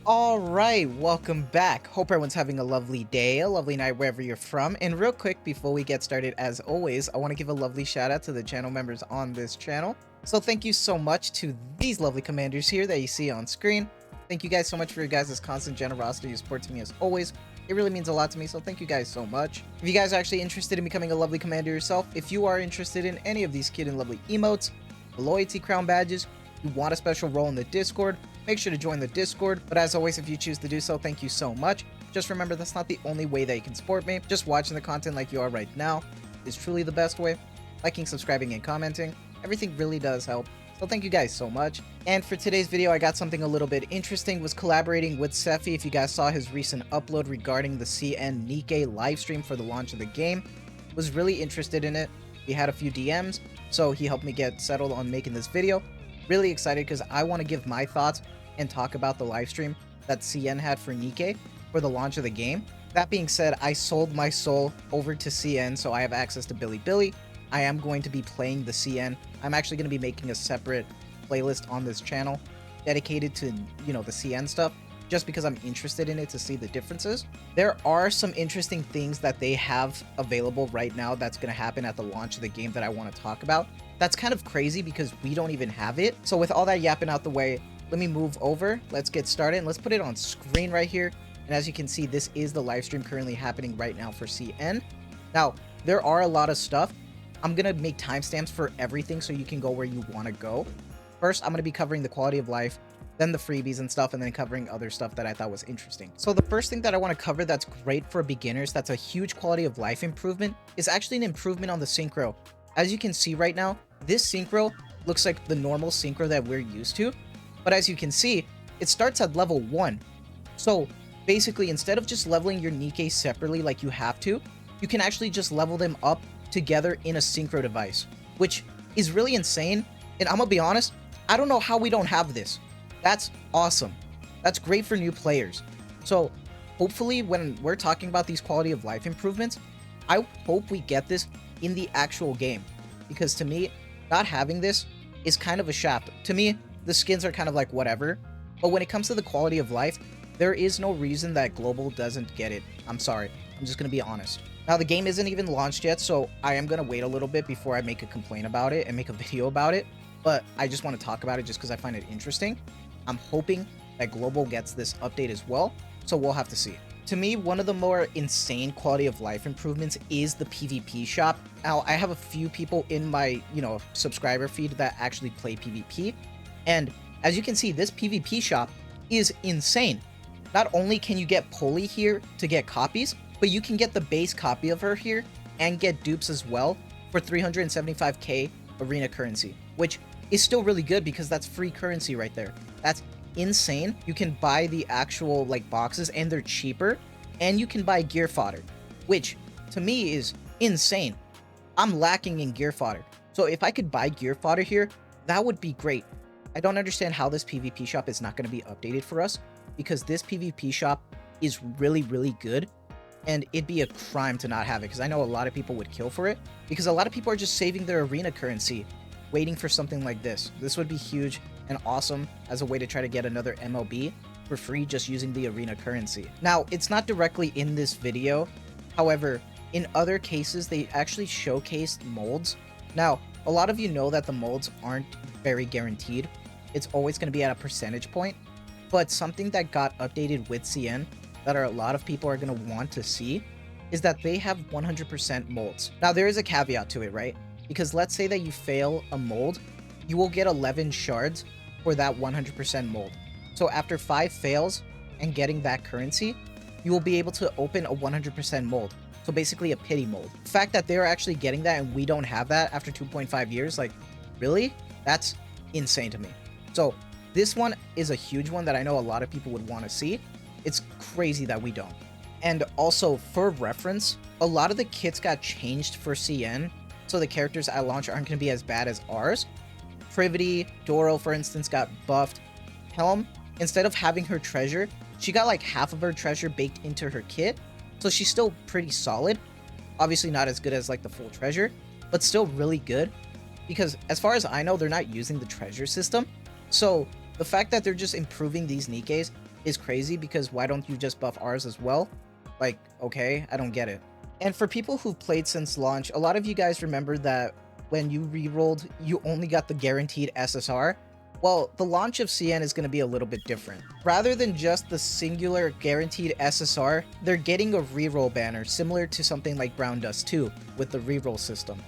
Alright, welcome back. Hope everyone's having a lovely day, a lovely night wherever you're from. And real quick, before we get started, as always, I want to give a lovely shout out to the channel members on this channel. So thank you so much to these lovely commanders here that you see on screen. Thank you guys so much for your guys' constant generosity and support to me as always. It really means a lot to me, so thank you guys so much. If you guys are actually interested in becoming a lovely commander yourself, if you are interested in any of these cute and lovely emotes, the loyalty crown badges, you want a special role in the Discord, make sure to join the Discord. But as always, if you choose to do so, thank you so much. Just remember, that's not the only way that you can support me. Just watching the content like you are right now is truly the best way. Liking, subscribing, and commenting, everything really does help. So thank you guys so much. And for today's video, I got something a little bit interesting. Was collaborating with Sephi. If you guys saw his recent upload regarding the CN Nikke livestream for the launch of the game, was really interested in it. He had a few DMs, so he helped me get settled on making this video. Really excited because I want to give my thoughts and talk about the live stream that CN had for Nikke for the launch of the game. That being said, I sold my soul over to CN, so I have access to Billy. I am going to be playing the CN. I'm actually going to be making a separate playlist on this channel dedicated to, the CN stuff, just because I'm interested in it to see the differences. There are some interesting things that they have available right now that's going to happen at the launch of the game that I want to talk about. That's kind of crazy because we don't even have it. So with all that yapping out the way, let me move over. Let's get started and let's put it on screen right here. And as you can see, this is the live stream currently happening right now for CN. Now, there are a lot of stuff. I'm going to make timestamps for everything so you can go where you want to go. First, I'm going to be covering the quality of life, then the freebies and stuff, and then covering other stuff that I thought was interesting. So the first thing that I want to cover that's great for beginners, that's a huge quality of life improvement, is actually an improvement on the synchro. As you can see right now, this synchro looks like the normal synchro that we're used to, but as you can see, it starts at level 1. So basically, instead of just leveling your Nikke separately like you have to, you can actually just level them up together in a synchro device, which is really insane. And I'm gonna be honest, I don't know how we don't have this. That's awesome. That's great for new players. So hopefully when we're talking about these quality of life improvements, I hope we get this in the actual game, because to me, not having this is kind of a shaft. To me, the skins are kind of like whatever, but when it comes to the quality of life, there is no reason that Global doesn't get it. I'm sorry. I'm just gonna be honest. Now, the game isn't even launched yet, so I am gonna wait a little bit before I make a complaint about it and make a video about it, but I just want to talk about it just because I find it interesting. I'm hoping that Global gets this update as well, so we'll have to see. To me, one of the more insane quality of life improvements is the PvP shop. Now, I have a few people in my, subscriber feed that actually play PvP, and as you can see, this PvP shop is insane. Not only can you get Polly here to get copies, but you can get the base copy of her here and get dupes as well for 375k arena currency, which is still really good because that's free currency right there. That's insane. You can buy the actual boxes and they're cheaper, and you can buy gear fodder, which to me is insane. I'm lacking in gear fodder, so if I could buy gear fodder here, that would be great. I don't understand how this PvP shop is not going to be updated for us, because this PvP shop is really good, and it'd be a crime to not have it, because I know a lot of people would kill for it, because a lot of people are just saving their arena currency waiting for something like this. This would be huge and awesome as a way to try to get another MLB for free just using the arena currency. Now, it's not directly in this video. However, in other cases, they actually showcased molds. Now, a lot of you know that the molds aren't very guaranteed. It's always going to be at a percentage point, but something that got updated with CN that a lot of people are going to want to see is that they have 100% molds. Now, there is a caveat to it, right? Because let's say that you fail a mold, you will get 11 shards for that 100% mold. So after 5 fails and getting that currency, you will be able to open a 100% mold. So basically a pity mold. The fact that they're actually getting that and we don't have that after 2.5 years, really? That's insane to me. So this one is a huge one that I know a lot of people would want to see. It's crazy that we don't. And also, for reference, a lot of the kits got changed for CN, so the characters at launch aren't going to be as bad as ours. Privaty, Doro, for instance, got buffed. Helm, instead of having her treasure, she got half of her treasure baked into her kit, so she's still pretty solid. Obviously not as good as the full treasure, but still really good, because as far as I know, they're not using the treasure system. So the fact that they're just improving these Nikkes is crazy because why don't you just buff ours as well? Like, okay, I don't get it. And for people who've played since launch, a lot of you guys remember that when you rerolled, you only got the guaranteed SSR. Well, the launch of CN is going to be a little bit different. Rather than just the singular guaranteed SSR, they're getting a reroll banner similar to something like Brown Dust 2 with the reroll system.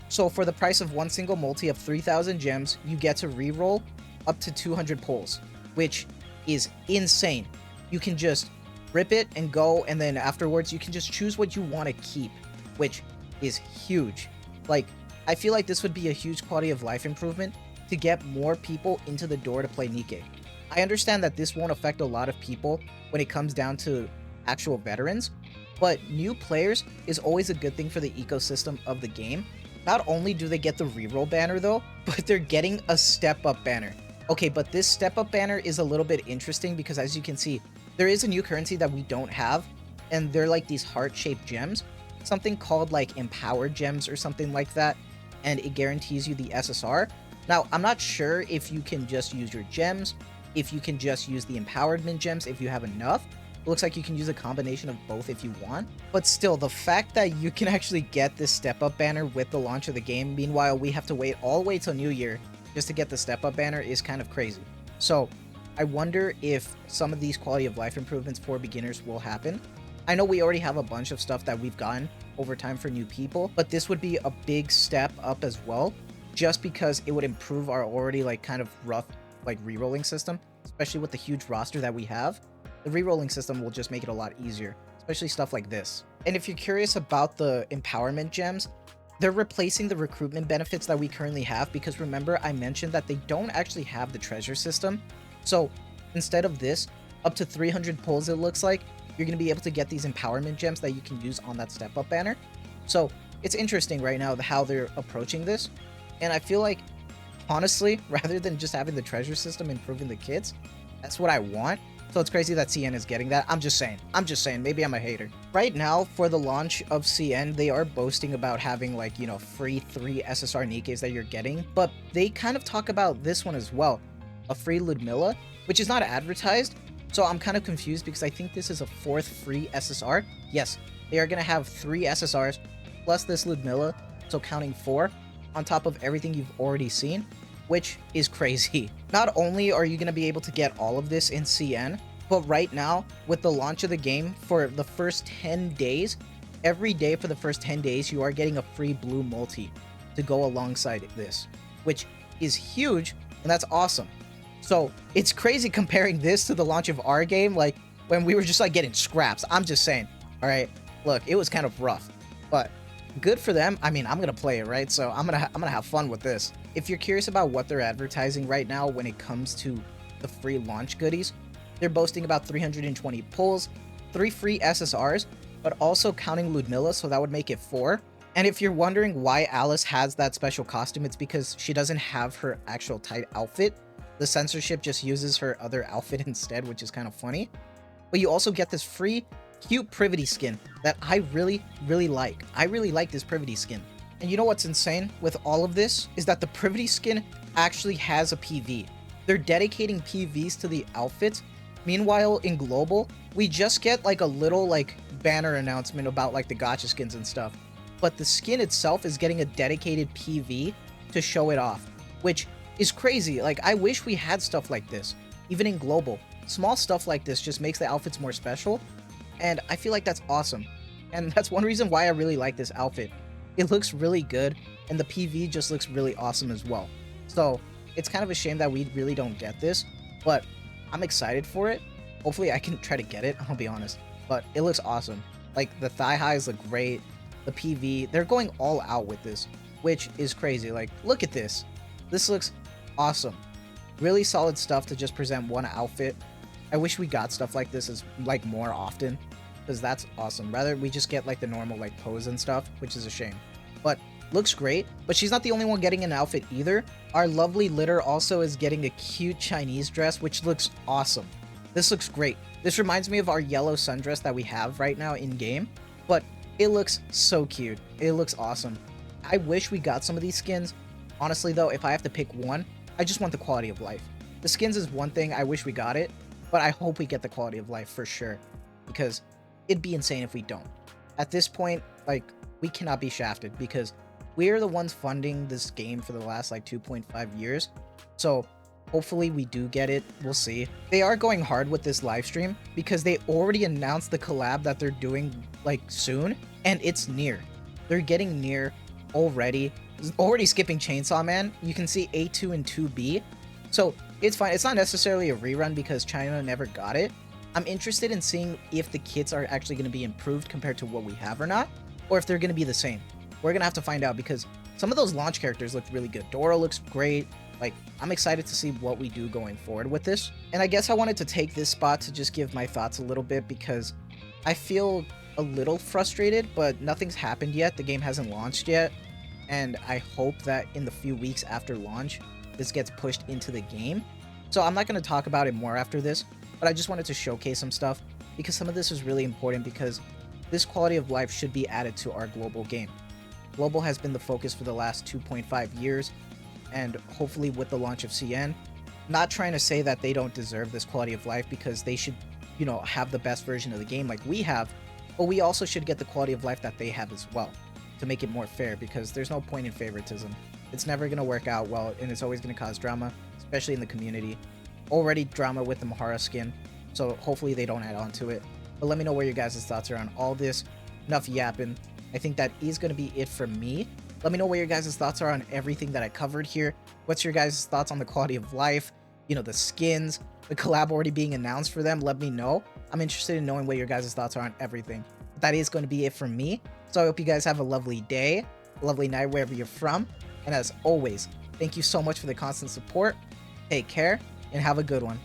So for the price of one single multi of 3,000 gems, you get to reroll up to 200 pulls, which is insane. You can just rip it and go, and then afterwards you can just choose what you want to keep, which is huge. Like, I feel like this would be a huge quality of life improvement to get more people into the door to play Nikke. I understand that this won't affect a lot of people when it comes down to actual veterans, but new players is always a good thing for the ecosystem of the game. Not only do they get the reroll banner though, but they're getting a step up banner. Okay, but this step up banner is a little bit interesting because as you can see, there is a new currency that we don't have, and they're like these heart-shaped gems, something called like empowered gems or something like that, and it guarantees you the SSR. Now, I'm not sure if you can just use your gems, if you can just use the empowerment gems if you have enough. It looks like you can use a combination of both if you want. But still, the fact that you can actually get this step-up banner with the launch of the game, meanwhile we have to wait all the way till New Year just to get the step-up banner, is kind of crazy. So, I wonder if some of these quality of life improvements for beginners will happen. I know we already have a bunch of stuff that we've gotten over time for new people, but this would be a big step up as well, just because it would improve our already like kind of rough like rerolling system, especially with the huge roster that we have. The rerolling system will just make it a lot easier, especially stuff like this. And if you're curious about the empowerment gems, they're replacing the recruitment benefits that we currently have, because remember I mentioned that they don't actually have the treasure system. So instead of this, up to 300 pulls it looks like, you're going to be able to get these empowerment gems that you can use on that step up banner. So it's interesting right now how they're approaching this. And I feel like, honestly, rather than just having the treasure system improving the kits, that's what I want. So it's crazy that CN is getting that. I'm just saying, maybe I'm a hater. Right now, for the launch of CN, they are boasting about having like, you know, free 3 SSR Nikkes that you're getting, but they kind of talk about this one as well, a free Ludmilla, which is not advertised. So I'm kind of confused because I think this is a 4th free SSR. Yes, they are going to have 3 SSRs plus this Ludmilla, so counting 4 on top of everything you've already seen, which is crazy. Not only are you going to be able to get all of this in CN, but right now, with the launch of the game, for the first 10 days, every day for the first 10 days, you are getting a free blue multi to go alongside this, which is huge, and that's awesome. So it's crazy comparing this to the launch of our game, like when we were just like getting scraps. I'm just saying, all right, look, it was kind of rough, but good for them. I mean, I'm gonna play it, right? So I'm gonna have fun with this. If you're curious about what they're advertising right now when it comes to the free launch goodies, they're boasting about 320 pulls, 3 free SSRs, but also counting Ludmilla, so that would make it 4. And if you're wondering why Alice has that special costume, it's because she doesn't have her actual tight outfit. The censorship just uses her other outfit instead, which is kind of funny. But you also get this free cute Privaty skin that I really like. I really like this Privaty skin. And you know what's insane with all of this is that the Privaty skin actually has a PV. They're dedicating PVs to the outfits. Meanwhile, in global, we just get like a little like banner announcement about like the gacha skins and stuff. But the skin itself is getting a dedicated PV to show it off, which is crazy. Like, I wish we had stuff like this, even in global. Small stuff like this just makes the outfits more special, and I feel like that's awesome. And that's one reason why I really like this outfit. It looks really good, and the PV just looks really awesome as well. So it's kind of a shame that we really don't get this, but I'm excited for it. Hopefully I can try to get it, I'll be honest. But it looks awesome. Like, the thigh highs look great. The PV, they're going all out with this, which is crazy. Like, look at this. This looks awesome. Really solid stuff to just present one outfit. I wish we got stuff like this as like more often, because that's awesome. Rather we just get like the normal like pose and stuff, which is a shame. But looks great. But she's not the only one getting an outfit either. Our lovely Litter also is getting a cute Chinese dress, which looks awesome. This looks great. This reminds me of our yellow sundress that we have right now in game, but it looks so cute. It looks awesome. I wish we got some of these skins. Honestly though, if I have to pick one, I just want the quality of life. The skins is one thing, I wish we got it, but I hope we get the quality of life for sure, because it'd be insane if we don't. At this point, like, we cannot be shafted because we are the ones funding this game for the last like 2.5 years. So hopefully we do get it. We'll see. They are going hard with this live stream because they already announced the collab that they're doing like soon, and it's NieR. They're getting NieR already skipping Chainsaw Man. You can see A2 and 2B. So it's fine. It's not necessarily a rerun because China never got it. I'm interested in seeing if the kits are actually going to be improved compared to what we have or not, or if they're going to be the same. We're going to have to find out because some of those launch characters look really good. Dora looks great. Like, I'm excited to see what we do going forward with this. And I guess I wanted to take this spot to just give my thoughts a little bit because I feel a little frustrated, but nothing's happened yet. The game hasn't launched yet. And I hope that in the few weeks after launch, this gets pushed into the game. So I'm not going to talk about it more after this, but I just wanted to showcase some stuff because some of this is really important because this quality of life should be added to our global game. Global has been the focus for the last 2.5 years, and hopefully with the launch of CN, not trying to say that they don't deserve this quality of life because they should, you know, have the best version of the game like we have, but we also should get the quality of life that they have as well to make it more fair because there's no point in favoritism. It's never going to work out well, and it's always going to cause drama, especially in the community. Already drama with the Mahara skin, so hopefully they don't add on to it. But let me know where your guys' thoughts are on all this. Enough yapping. I think that is going to be it from me. Let me know what your guys' thoughts are on everything that I covered here. What's your guys' thoughts on the quality of life? You know, the skins, the collab already being announced for them. Let me know. I'm interested in knowing what your guys' thoughts are on everything. But that is going to be it from me. So I hope you guys have a lovely day, a lovely night wherever you're from. And as always, thank you so much for the constant support. Take care and have a good one.